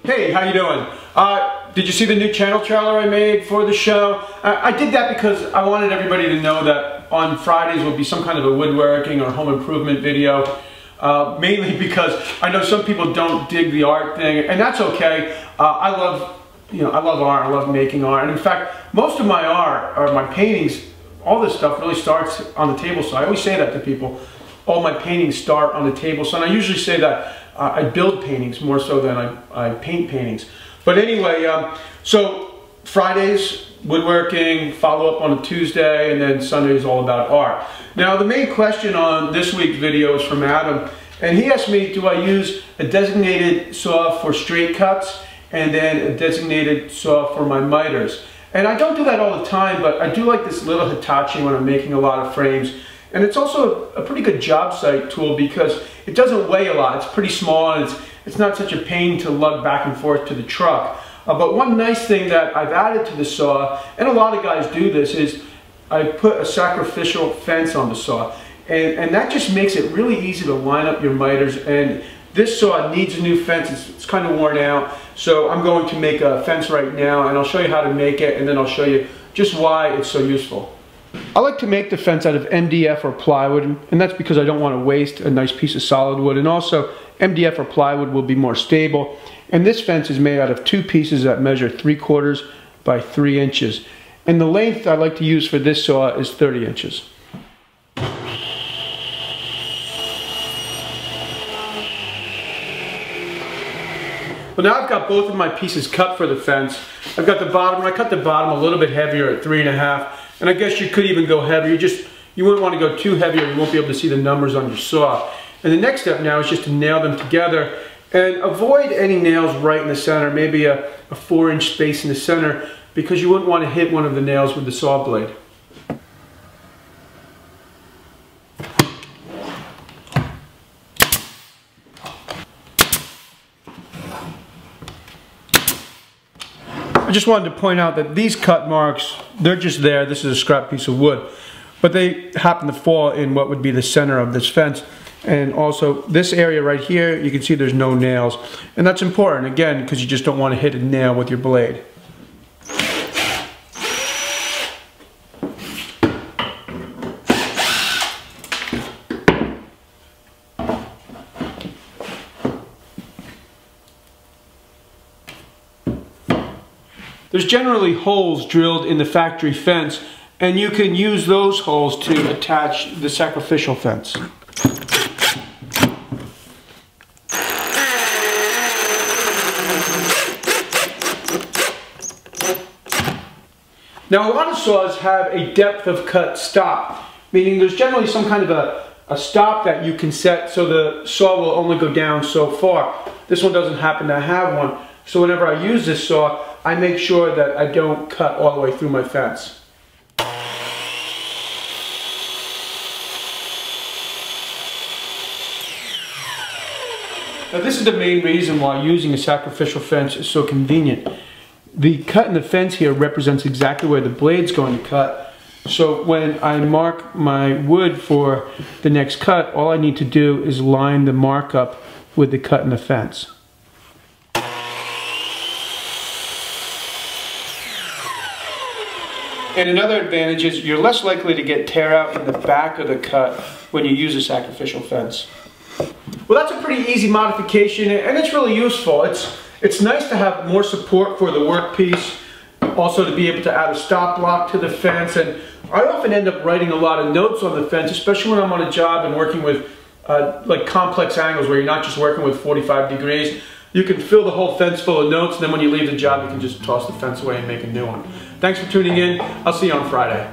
Hey, how you doing? Did you see the new channel trailer I made for the show? I did that because I wanted everybody to know that on Fridays will be some kind of a woodworking or home improvement video. Mainly because I know some people don't dig the art thing, and that's okay. I love art. I love making art, and in fact, most of my art or my paintings, all this stuff really starts on the table. So I always say that to people. All my paintings start on the table. So, and I usually say that I build paintings more so than I paint paintings. But anyway, so Fridays, woodworking, follow up on a Tuesday, and then Sunday is all about art. Now, the main question on this week's video is from Adam, and he asked me, do I use a designated saw for straight cuts and then a designated saw for my miters? And I don't do that all the time, but I do like this little Hitachi when I'm making a lot of frames. And it's also a pretty good job site tool because it doesn't weigh a lot. It's pretty small, and it's not such a pain to lug back and forth to the truck. But one nice thing that I've added to the saw, and a lot of guys do this, is I put a sacrificial fence on the saw. And that just makes it really easy to line up your miters. And this saw needs a new fence. It's kind of worn out. So I'm going to make a fence right now, and I'll show you how to make it, and then I'll show you just why it's so useful. I like to make the fence out of MDF or plywood, and that's because I don't want to waste a nice piece of solid wood, and also MDF or plywood will be more stable. And this fence is made out of two pieces that measure 3/4 by 3 inches. And the length I like to use for this saw is 30 inches. Well, now I've got both of my pieces cut for the fence. I've got the bottom, I cut the bottom a little bit heavier at 3.5. And I guess you could even go heavier. You wouldn't want to go too heavy or you won't be able to see the numbers on your saw. And the next step now is just to nail them together and avoid any nails right in the center, maybe a 4-inch space in the center, because you wouldn't want to hit one of the nails with the saw blade. I just wanted to point out that these cut marks, they're just there. This is a scrap piece of wood, but they happen to fall in what would be the center of this fence. And also this area right here, you can see there's no nails. And that's important, again, because you just don't want to hit a nail with your blade. There's generally holes drilled in the factory fence, and you can use those holes to attach the sacrificial fence. Now, a lot of saws have a depth of cut stop, meaning there's generally some kind of a stop that you can set so the saw will only go down so far. This one doesn't happen to have one, so whenever I use this saw, I make sure that I don't cut all the way through my fence. Now, this is the main reason why using a sacrificial fence is so convenient. The cut in the fence here represents exactly where the blade's going to cut. So when I mark my wood for the next cut, all I need to do is line the mark up with the cut in the fence. And another advantage is you're less likely to get tear out in the back of the cut when you use a sacrificial fence. Well, that's a pretty easy modification, and it's really useful. It's nice to have more support for the workpiece, also to be able to add a stop block to the fence. And I often end up writing a lot of notes on the fence, especially when I'm on a job and working with like complex angles where you're not just working with 45 degrees. You can fill the whole fence full of notes, and then when you leave the job, you can just toss the fence away and make a new one. Thanks for tuning in. I'll see you on Friday.